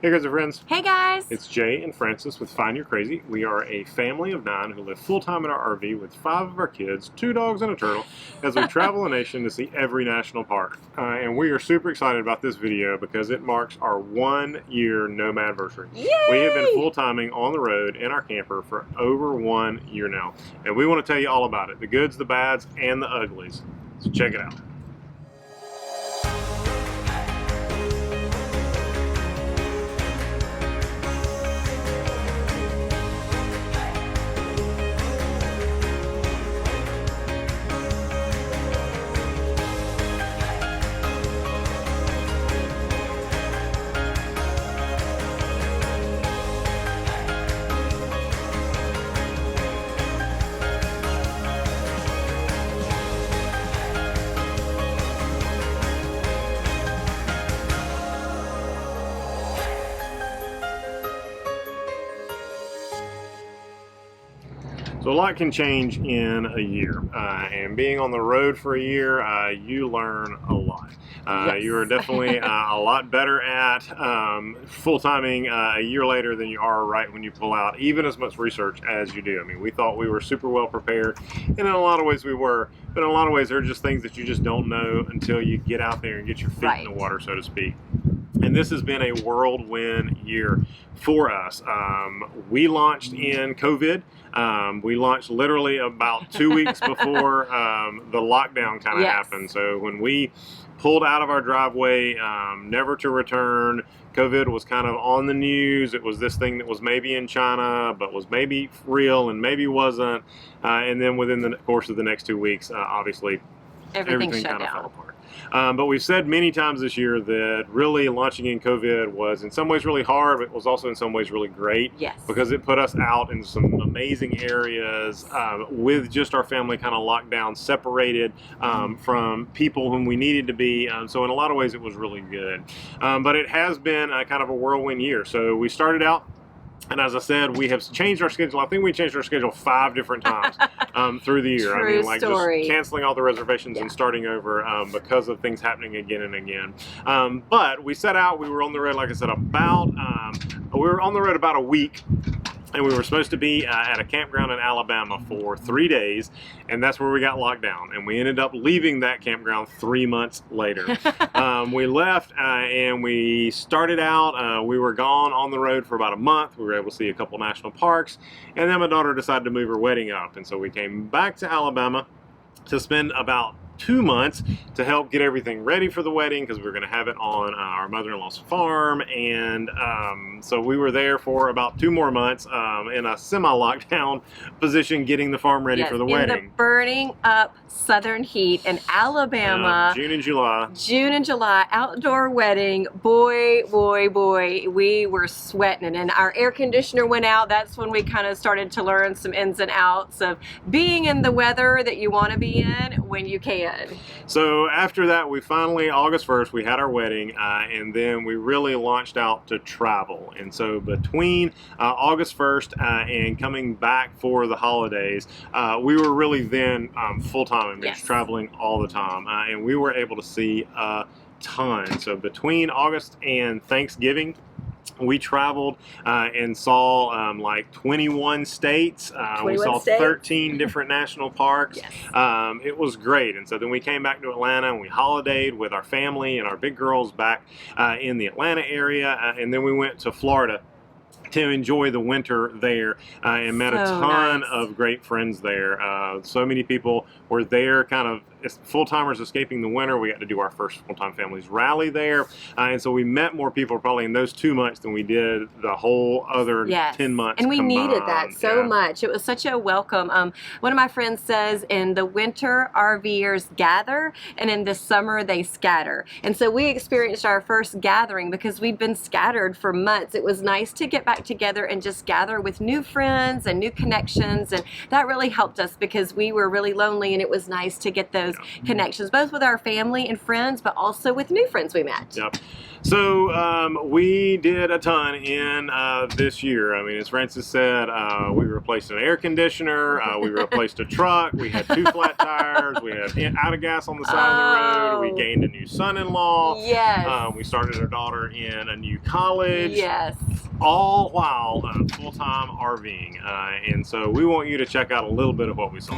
Hey guys and friends. Hey guys! It's Jay and Francis with Find Your Crazy. We are a family of 9 who live full-time in our RV with 5 of our kids, 2 dogs and a turtle, as we travel the nation to see every national park. And we are super excited about this video because it marks our 1-year Nomadversary. Yay! We have been full-timing on the road in our camper for over 1 year now. And we want to tell you all about it, the goods, the bads, and the uglies. So check it out. So a lot can change in a year, and being on the road for a year, you learn a lot. Yes. You are definitely a lot better at full-timing a year later than you are right when you pull out even as much research as you do. I mean, we thought we were super well prepared, and in a lot of ways we were, but in a lot of ways there are just things that you just don't know until you get out there and get your feet in the water, so to speak. And this has been a whirlwind year for us. We launched in COVID. We launched literally about 2 weeks before the lockdown kind of happened. So when we pulled out of our driveway, never to return, COVID was kind of on the news. It was this thing that was maybe in China, but was maybe real and maybe wasn't. And then within the course of the next 2 weeks, obviously, everything kind of fell apart. But we've said many times this year that really launching in COVID was in some ways really hard, but it was also in some ways really great. Yes. Because it put us out in some amazing areas with just our family kind of locked down, separated from people whom we needed to be. So in a lot of ways it was really good. But it has been kind of a whirlwind year. So we started out, and as I said, we have changed our schedule. I think we changed our schedule 5 different times through the year. True I mean, like story. just canceling all the reservations and starting over because of things happening again and again. But we set out. We were on the road, like I said, about a week. And we were supposed to be at a campground in Alabama for 3 days, and that's where we got locked down. And we ended up leaving that campground 3 months later. We left and we started out. We were gone on the road for about a month. We were able to see a couple national parks, and then my daughter decided to move her wedding up. And so we came back to Alabama to spend about 2 months to help get everything ready for the wedding, because we were going to have it on our mother-in-law's farm. And so we were there for about 2 more months in a semi-lockdown position, getting the farm ready for the wedding. In the burning up southern heat in Alabama. June and July, outdoor wedding. Boy, we were sweating, and our air conditioner went out. That's when we kind of started to learn some ins and outs of being in the weather that you want to be in when you can. So after that, we finally, August 1st, we had our wedding, and then we really launched out to travel. And so between August 1st and coming back for the holidays, we were really then full-time and just traveling all the time. And we were able to see a ton. So between August and Thanksgiving, we traveled and saw like 21 states. We saw 13 different national parks. It was great. And so then we came back to Atlanta and we holidayed with our family and our big girls back in the Atlanta area. And then we went to Florida to enjoy the winter there and met a ton of great friends there. So many people were there kind of full-timers escaping the winter. We got to do our first full-time families rally there. And so we met more people probably in those 2 months than we did the whole other 10 months And we combined. needed that so much. It was such a welcome. One of my friends says in the winter, RVers gather, and in the summer, they scatter. And so we experienced our first gathering because we'd been scattered for months. It was nice to get back back together and just gather with new friends and new connections. And that really helped us because we were really lonely, and it was nice to get those connections, both with our family and friends, but also with new friends we met. Yep. So we did a ton in this year. I mean, as Francis said, we replaced an air conditioner, we replaced a truck, we had 2 flat tires, we had out of gas on the side of the road, we gained a new son-in-law, Yes. We started our daughter in a new college. Yes. All while full-time RVing. And so we want you to check out a little bit of what we saw.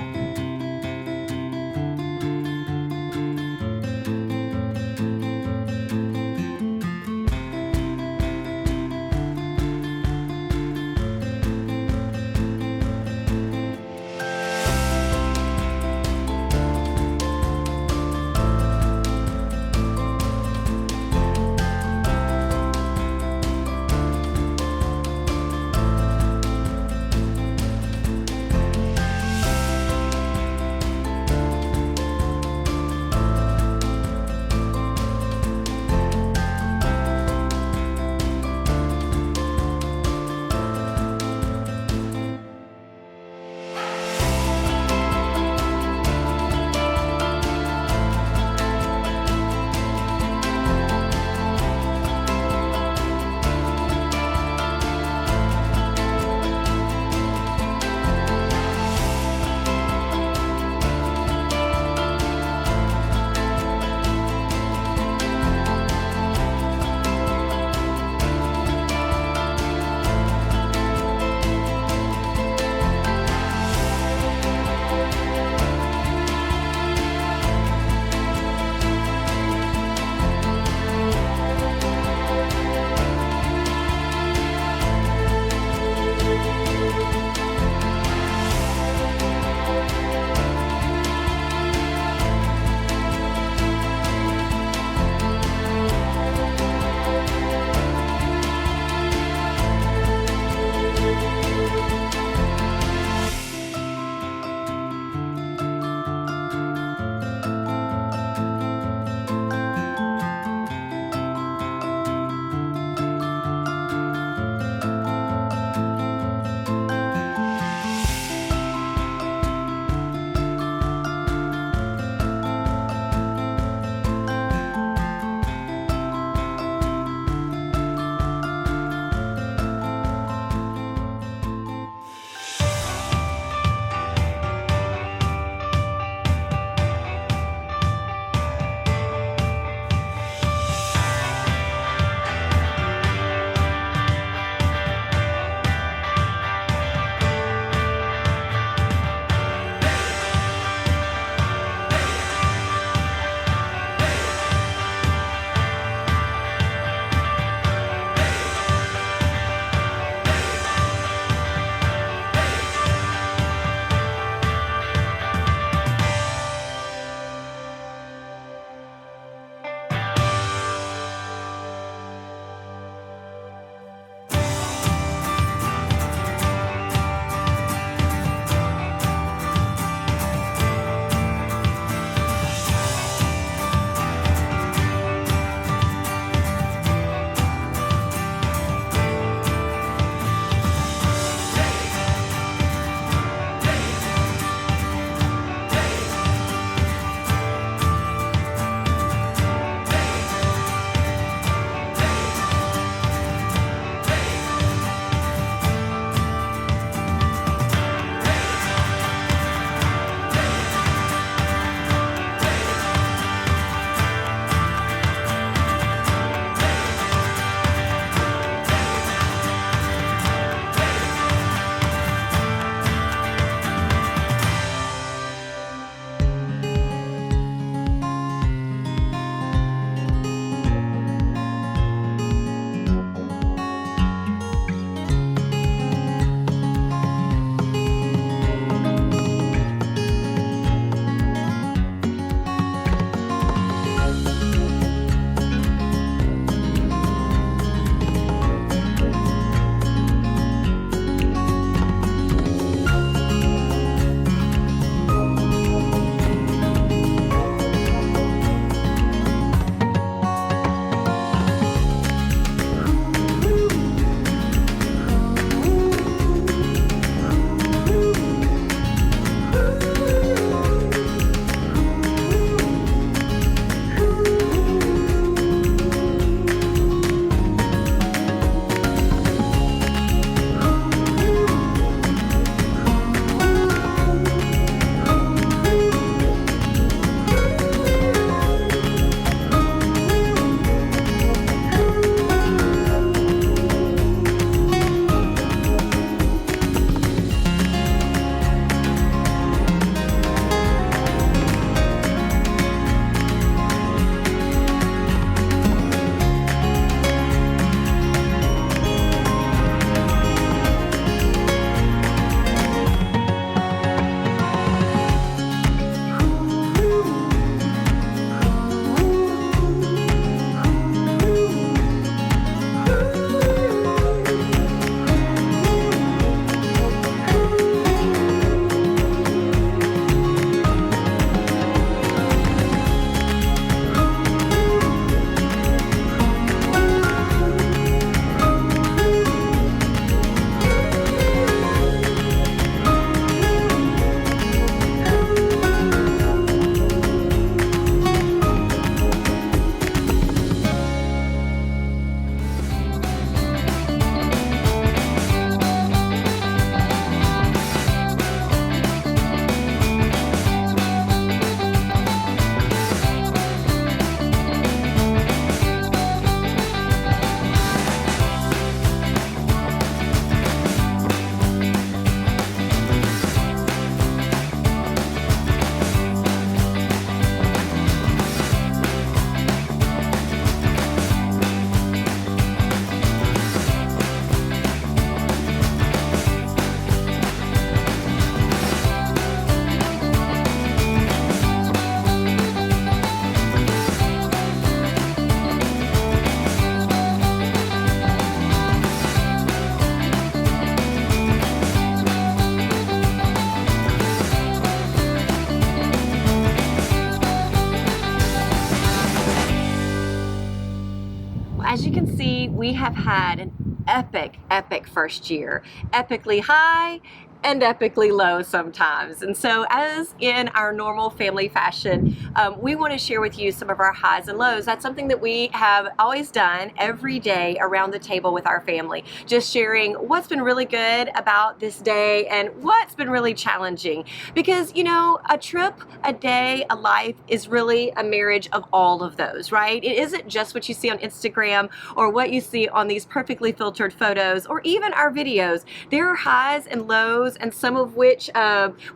had an epic first year, epically high and epically low sometimes. And so, as in our normal family fashion, we want to share with you some of our highs and lows. That's something that we have always done every day around the table with our family, just sharing what's been really good about this day and what's been really challenging. Because, you know, a trip, a day, a life is really a marriage of all of those, right? It isn't just what you see on Instagram or what you see on these perfectly filtered photos or even our videos. There are highs and lows, and some of which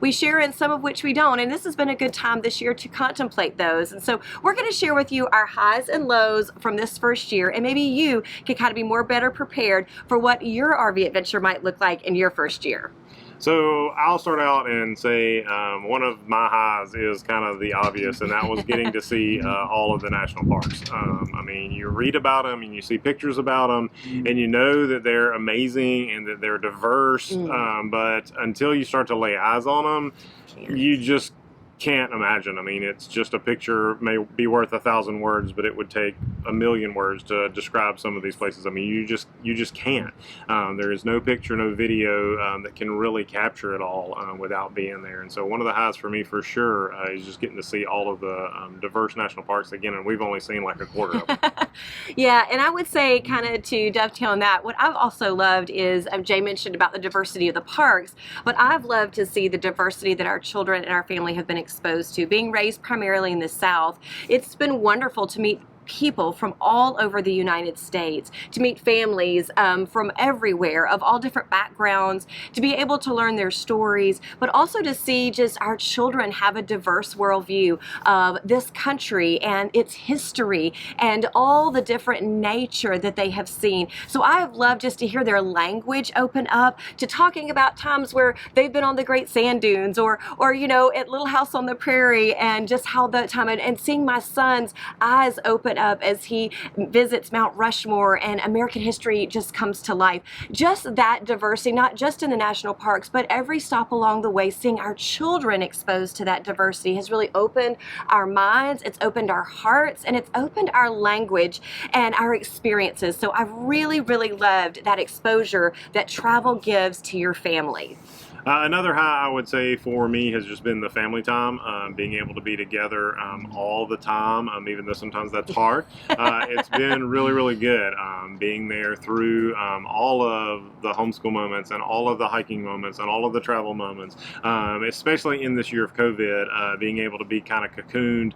we share and some of which we don't. And this has been a good time this year to contemplate those. And so we're going to share with you our highs and lows from this first year, and maybe you can kind of be better prepared for what your RV adventure might look like in your first year. So I'll start out and say one of my highs is kind of the obvious, and that was getting to see all of the national parks. I mean, you read about them and you see pictures about them, and you know that they're amazing and that they're diverse, but until you start to lay eyes on them, you just can't imagine. I mean, it's just a picture may be worth 1,000 words, but it would take 1,000,000 words to describe some of these places. I mean, you just can't. There is no picture, no video that can really capture it all without being there. And so one of the highs for me for sure is just getting to see all of the diverse national parks again, and we've only seen like a quarter of them. Yeah, and I would say, kind of to dovetail on that, what I've also loved is, Jay mentioned about the diversity of the parks, but I've loved to see the diversity that our children and our family have been exposed to. Being raised primarily in the South, it's been wonderful to meet people from all over the United States, to meet families from everywhere of all different backgrounds, to be able to learn their stories, but also to see just our children have a diverse worldview of this country and its history and all the different nature that they have seen. So I have loved just to hear their language open up to talking about times where they've been on the Great Sand Dunes or you know, at Little House on the Prairie, and just how that time, and seeing my son's eyes open up as he visits Mount Rushmore and American history just comes to life. Just that diversity, not just in the national parks, but every stop along the way, seeing our children exposed to that diversity has really opened our minds, it's opened our hearts, and it's opened our language and our experiences. So I've really loved that exposure that travel gives to your family. Another high I would say for me has just been the family time, being able to be together all the time, even though sometimes that's hard. It's been really good being there through all of the homeschool moments and all of the hiking moments and all of the travel moments, especially in this year of COVID, being able to be kind of cocooned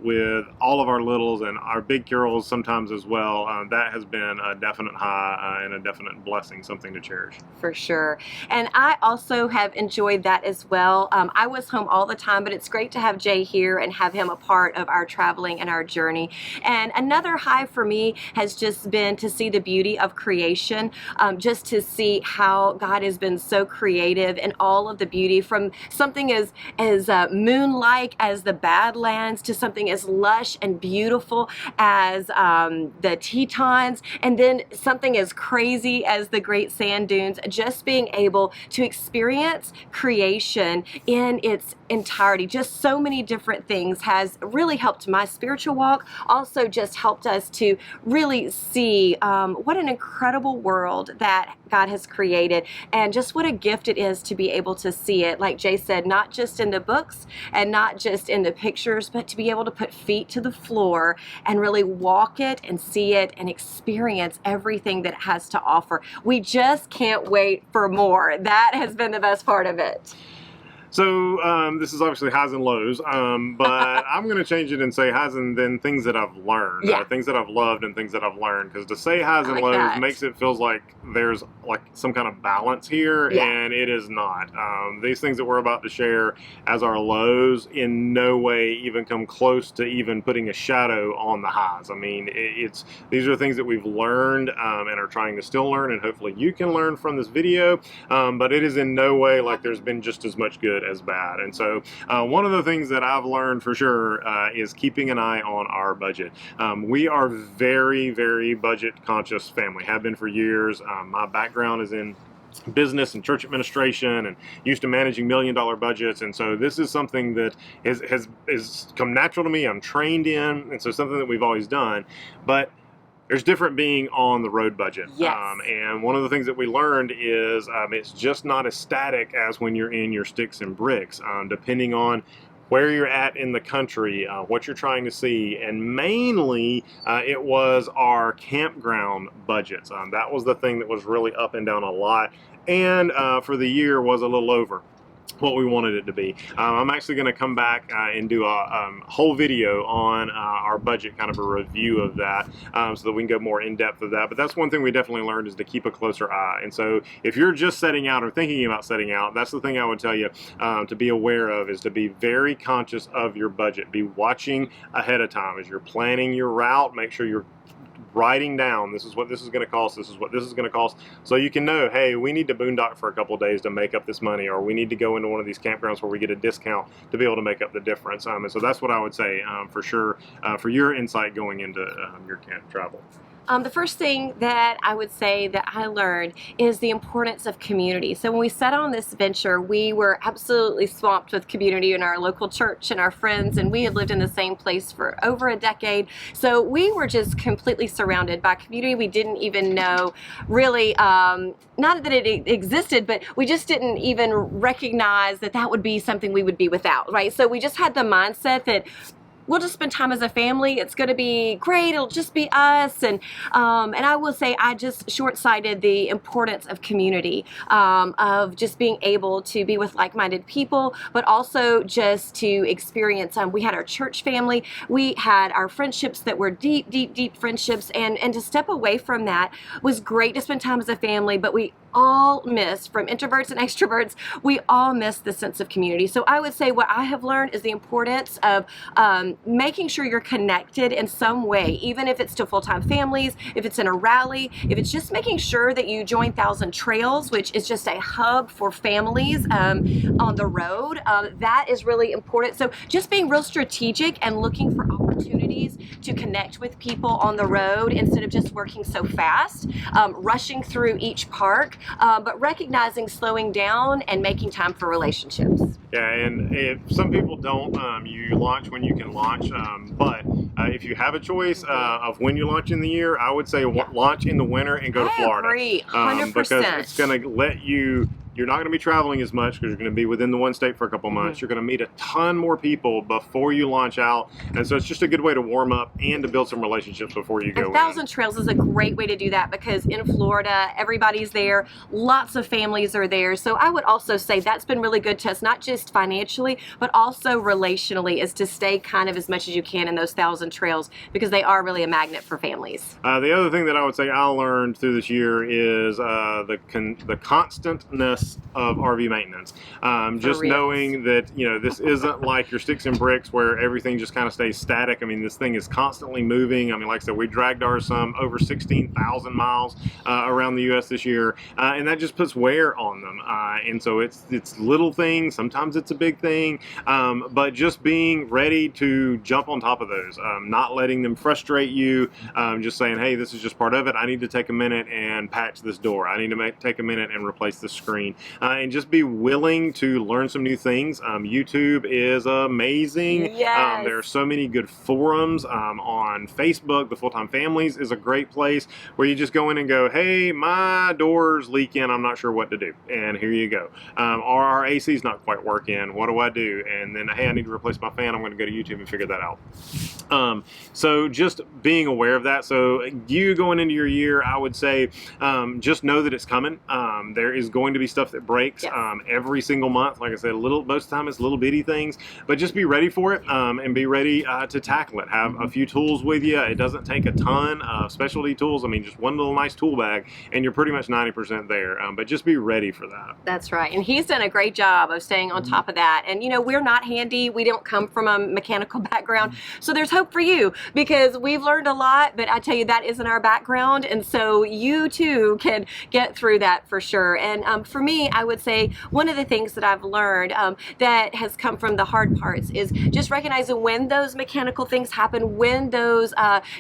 with all of our littles and our big girls sometimes as well. That has been a definite high and a definite blessing, something to cherish. For sure. And I also have enjoyed that as well. I was home all the time, but it's great to have Jay here and have him a part of our traveling and our journey. And another high for me has just been to see the beauty of creation, just to see how God has been so creative and all of the beauty, from something as moon-like as the Badlands to something as lush and beautiful as the Tetons, and then something as crazy as the Great Sand Dunes. Just being able to experience creation in its entirety, just so many different things, has really helped my spiritual walk. Also just helped us to really see what an incredible world that God has created, and just what a gift it is to be able to see it, like Jay said, not just in the books and not just in the pictures, but to be able to put feet to the floor and really walk it and see it and experience everything that it has to offer. We just can't wait for more. That has been the best part of it. So this is obviously highs and lows, but I'm going to change it and say highs and then things that I've learned, things that I've loved and things that I've learned. Because to say highs and lows makes it feels like there's like some kind of balance here, and it is not. These things that we're about to share as our lows in no way even come close to even putting a shadow on the highs. I mean, these are things that we've learned and are trying to still learn, and hopefully you can learn from this video, but it is in no way like there's been just as much good as bad. And so one of the things that I've learned for sure is keeping an eye on our budget. We are very budget conscious family, have been for years. My background is in business and church administration and used to managing $1 million budgets, and so this is something that has come natural to me. I'm trained in, and so something that we've always done. But there's different being on the road budget. Yes. And one of the things that we learned is it's just not as static as when you're in your sticks and bricks, depending on where you're at in the country, what you're trying to see, and mainly it was our campground budgets. That was the thing that was really up and down a lot, and for the year was a little over what we wanted it to be. I'm actually going to come back and do a whole video on our budget, kind of a review of that, so that we can go more in depth of that. But that's one thing we definitely learned, is to keep a closer eye. And so if you're just setting out or thinking about setting out, that's the thing I would tell you to be aware of, is to be very conscious of your budget. Be watching ahead of time as you're planning your route. Make sure you're writing down, this is what this is going to cost, this is what this is going to cost, so you can know, hey, we need to boondock for a couple of days to make up this money, or we need to go into one of these campgrounds where we get a discount to be able to make up the difference. And so that's what I would say for sure for your insight going into your camp travel. The first thing that I would say that I learned is the importance of community. So when we set on this venture, we were absolutely swamped with community in our local church and our friends, and we had lived in the same place for over a decade. So we were just completely surrounded by community we didn't even know really, not that it existed, but we just didn't even recognize that that would be something we would be without, right? So we just had the mindset that we'll just spend time as a family. It's going to be great. It'll just be us. And I will say, I just short-sighted the importance of community, of just being able to be with like-minded people, but also just to experience. We had our church family. We had our friendships that were deep, deep, deep friendships. And to step away from that was great to spend time as a family, but we all miss, from introverts and extroverts, we all miss the sense of community. So I would say what I have learned is the importance of making sure you're connected in some way, even if it's to full-time families, if it's in a rally, if it's just making sure that you join Thousand Trails, which is just a hub for families on the road. That is really important. So just being real strategic and looking for opportunities to connect with people on the road instead of just working so fast, rushing through each park, but recognizing slowing down and making time for relationships. Yeah, and if some people don't, you launch when you can launch, but if you have a choice of when you launch in the year, I would say launch in the winter and go to Florida. I agree, 100%. Because it's going to let you, you're not going to be traveling as much because you're going to be within the one state for a couple months. You're going to meet a ton more people before you launch out. And so it's just a good way to warm up and to build some relationships before you go in. Thousand Trails is a great way to do that because in Florida, everybody's there. Lots of families are there. So I would also say that's been really good to us, not just financially, but also relationally, is to stay kind of as much as you can in those Thousand Trails because they are really a magnet for families. The other thing that I would say I learned through this year is the constantness of RV maintenance. Just knowing that, you know, this isn't like your sticks and bricks where everything just kind of stays static. I mean, this thing is constantly moving. I mean, like I said, we dragged ours over 16,000 miles around the U.S. this year, and that just puts wear on them. And so it's little things. Sometimes it's a big thing, but just being ready to jump on top of those, not letting them frustrate you, just saying, hey, this is just part of it. I need to take a minute and patch this door. I need to take a minute and replace the screen. And just be willing to learn some new things. YouTube is amazing. Yes. There are so many good forums on Facebook. The Full-Time Families is a great place where you just go in and go, hey, my door's leaking. I'm not sure what to do. And here you go. Or our AC's not quite working. What do I do? And then, hey, I need to replace my fan. I'm going to go to YouTube and figure that out. So just being aware of that. So you going into your year, I would say just know that it's coming. There is going to be stuff that breaks every single month. Like I said, most of the time it's little bitty things, but just be ready for it and be ready to tackle it. Have a few tools with you. It doesn't take a ton of specialty tools. I mean, just one little nice tool bag and you're pretty much 90% there, but just be ready for that. That's right. And he's done a great job of staying on top of that. And, you know, we're not handy. We don't come from a mechanical background. So there's hope for you because we've learned a lot, but I tell you, that isn't our background. And so you too can get through that for sure. And for me, me, I would say one of the things that I've learned that has come from the hard parts is just recognizing when those mechanical things happen, when those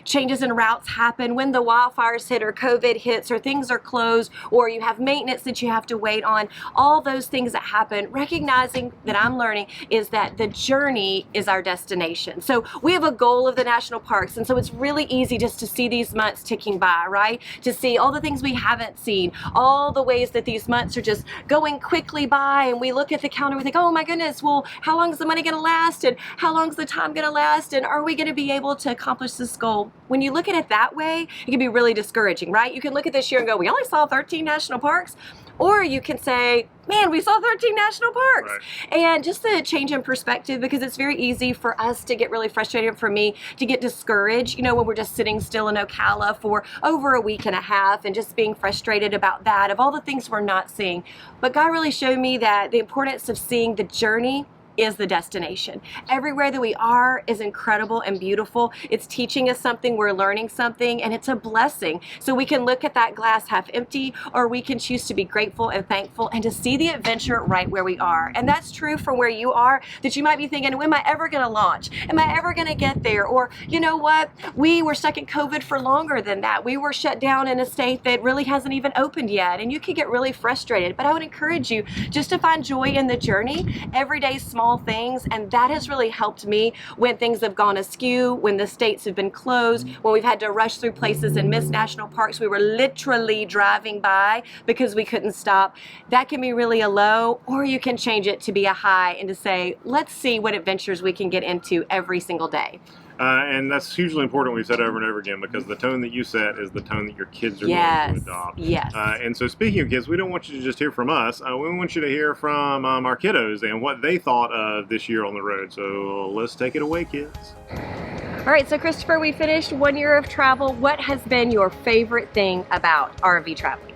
changes in routes happen, when the wildfires hit or COVID hits or things are closed or you have maintenance that you have to wait on, all those things that happen, recognizing that I'm learning is that the journey is our destination. So we have a goal of the national parks, and so it's really easy just to see these months ticking by, right? To see all the things we haven't seen, all the ways that these months are just going quickly by, and we look at the calendar and we think, oh my goodness, well, how long is the money going to last, and how long is the time going to last, and are we going to be able to accomplish this goal? When you look at it that way, it can be really discouraging, right? You can look at this year and go, we only saw 13 national parks. Or you can say, man, we saw 13 national parks. Right. And just the change in perspective, because it's very easy for us to get really frustrated, for me to get discouraged, you know, when we're just sitting still in Ocala for over a week and a half and just being frustrated about that, of all the things we're not seeing. But God really showed me that the importance of seeing the journey is the destination. Everywhere that we are is incredible and beautiful. It's teaching us something, we're learning something, and it's a blessing. So we can look at that glass half empty, or we can choose to be grateful and thankful and to see the adventure right where we are. And that's true from where you are, that you might be thinking, when am I ever going to launch? Am I ever going to get there? Or, you know what? We were stuck in COVID for longer than that. We were shut down in a state that really hasn't even opened yet. And you could get really frustrated. But I would encourage you just to find joy in the journey, everyday small things, and that has really helped me when things have gone askew, when the states have been closed, when we've had to rush through places and miss national parks we were literally driving by because we couldn't stop. That can be really a low, or you can change it to be a high and to say, let's see what adventures we can get into every single day. And that's hugely important, we've said over and over again, because the tone that you set is the tone that your kids are going to adopt. Yes. And so speaking of kids, we don't want you to just hear from us. We want you to hear from our kiddos and what they thought of this year on the road. So let's take it away, kids. All right, so Christopher, we finished 1 year of travel. What has been your favorite thing about RV traveling?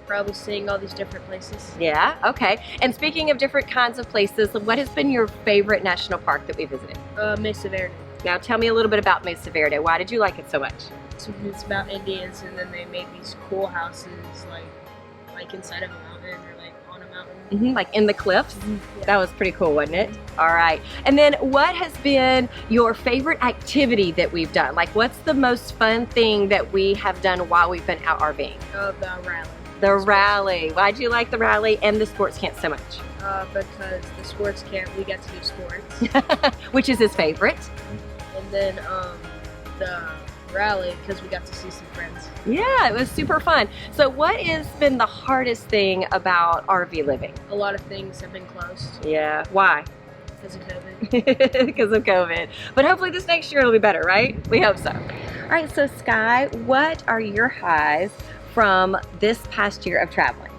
Probably seeing all these different places. Yeah, okay. And speaking of different kinds of places, what has been your favorite national park that we visited? Mesa Verde. Now tell me a little bit about Mesa Verde. Why did you like it so much? It's about Indians, and then they made these cool houses like inside of a mountain or like on a mountain. Like in the cliffs? Yeah. That was pretty cool, wasn't it? All right. And then what has been your favorite activity that we've done? Like, what's the most fun thing that we have done while we've been out RVing? The rally. The rally. Why'd you like the rally and the sports camp so much? Because the sports camp, we got to do sports. Which is his favorite. And then the rally, because we got to see some friends. Yeah, it was super fun. So what has been the hardest thing about RV living? A lot of things have been closed. Yeah. Why? Because of COVID. Because of COVID. But hopefully this next year it'll be better, right? We hope so. All right, so Sky, what are your highs from this past year of traveling?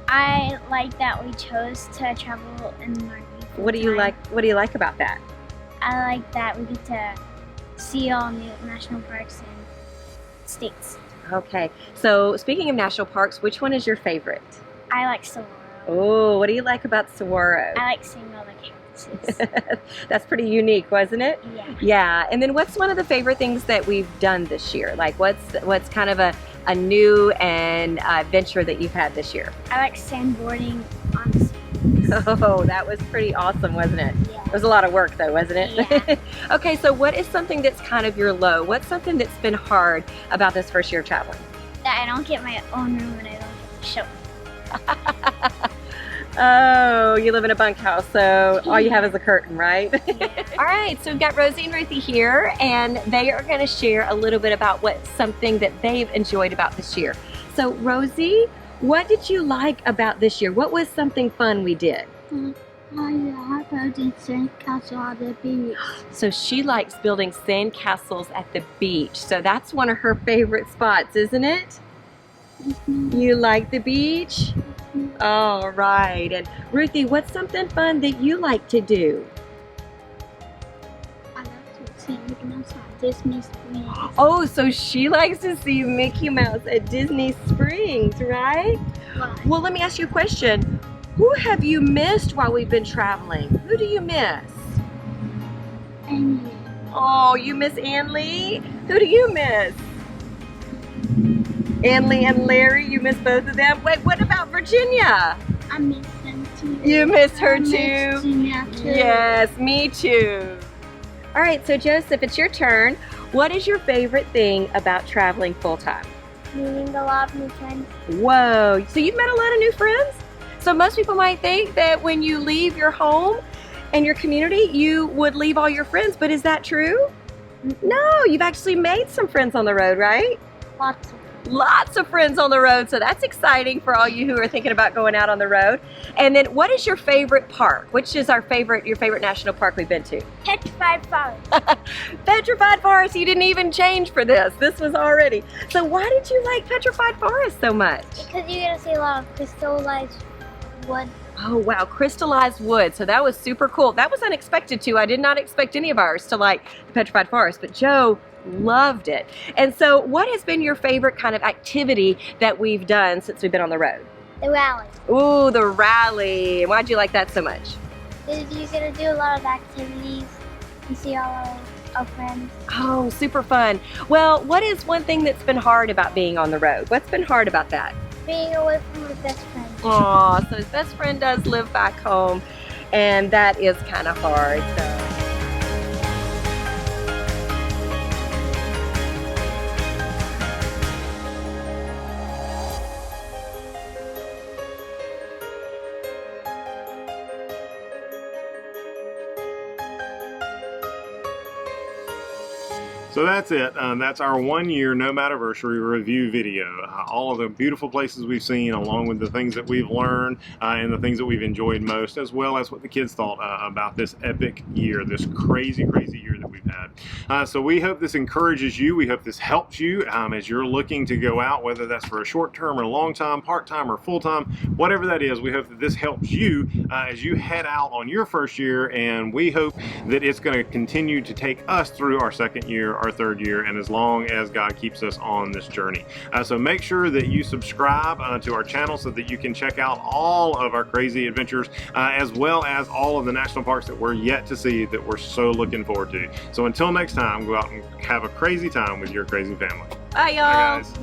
I like that we chose to travel in the RV. What do you like? What do you like about that? I like that we get to see all new national parks and states. Okay. So speaking of national parks, which one is your favorite? I like Saguaro. Oh, what do you like about Saguaro? I like seeing all the cactuses. That's pretty unique, wasn't it? Yeah. Yeah. And then what's one of the favorite things that we've done this year? Like what's kind of a new and adventure that you've had this year? I like sandboarding on the sea. Oh, that was pretty awesome, wasn't it? Yeah. It was a lot of work though, wasn't it? Yeah. Okay, so what is something that's kind of your low? What's something that's been hard about this first year of traveling? That I don't get my own room and I don't get to show. Oh, you live in a bunkhouse, so all you have is a curtain, right? Yeah. All right, so we've got Rosie and Ruthie here, and they are going to share a little bit about what's something that they've enjoyed about this year. So, Rosie, what did you like about this year? What was something fun we did? I like building sandcastles on the beach. So she likes building sand castles at the beach. So that's one of her favorite spots, isn't it? You like the beach? All right. And Ruthie, what's something fun that you like to do? I like to see Mickey Mouse at Disney Springs. Oh, so she likes to see Mickey Mouse at Disney Springs, right? Why? Well, let me ask you a question. Who have you missed while we've been traveling? Who do you miss? And Oh, you miss Ann Lee? Who do you miss? Anley and Larry, you miss both of them. Wait, what about Virginia? I miss them too. You miss her I miss too? Gina too. Yes, me too. All right, so Joseph, it's your turn. What is your favorite thing about traveling full-time? Meeting a lot of new friends. Whoa, so you've met a lot of new friends? So most people might think that when you leave your home and your community, you would leave all your friends, but is that true? No, you've actually made some friends on the road, right? Lots of Lots of friends on the road, so that's exciting for all you who are thinking about going out on the road. And then what is your favorite park? Which is your favorite national park we've been to? Petrified Forest. Petrified Forest, you didn't even change for this. This was already. So why did you like Petrified Forest so much? Because you get to see a lot of crystallized wood. Oh wow, crystallized wood. So that was super cool. That was unexpected too. I did not expect any of ours to like the Petrified Forest, but Joe loved it. And so what has been your favorite kind of activity that we've done since we've been on the road? The rally. Ooh, the rally. Why'd you like that so much? Because you get to do a lot of activities. You see all our friends. Oh, super fun. Well, what is one thing that's been hard about being on the road? What's been hard about that? Being away from my best friend. Aw, so his best friend does live back home, and that is kind of hard. So. So that's it. That's our 1 year Nomadiversary review video. All of the beautiful places we've seen, along with the things that we've learned and the things that we've enjoyed most, as well as what the kids thought about this epic year, this crazy, crazy year that we've had. So we hope this encourages you. We hope this helps you as you're looking to go out, whether that's for a short term or a long time, part time or full time, whatever that is. We hope that this helps you as you head out on your first year, and we hope that it's going to continue to take us through our second year, our third year, and as long as God keeps us on this journey. So make sure that you subscribe to our channel so that you can check out all of our crazy adventures, as well as all of the national parks that we're yet to see that we're so looking forward to. So until next time, go out and have a crazy time with your crazy family. Bye, y'all. Bye, guys.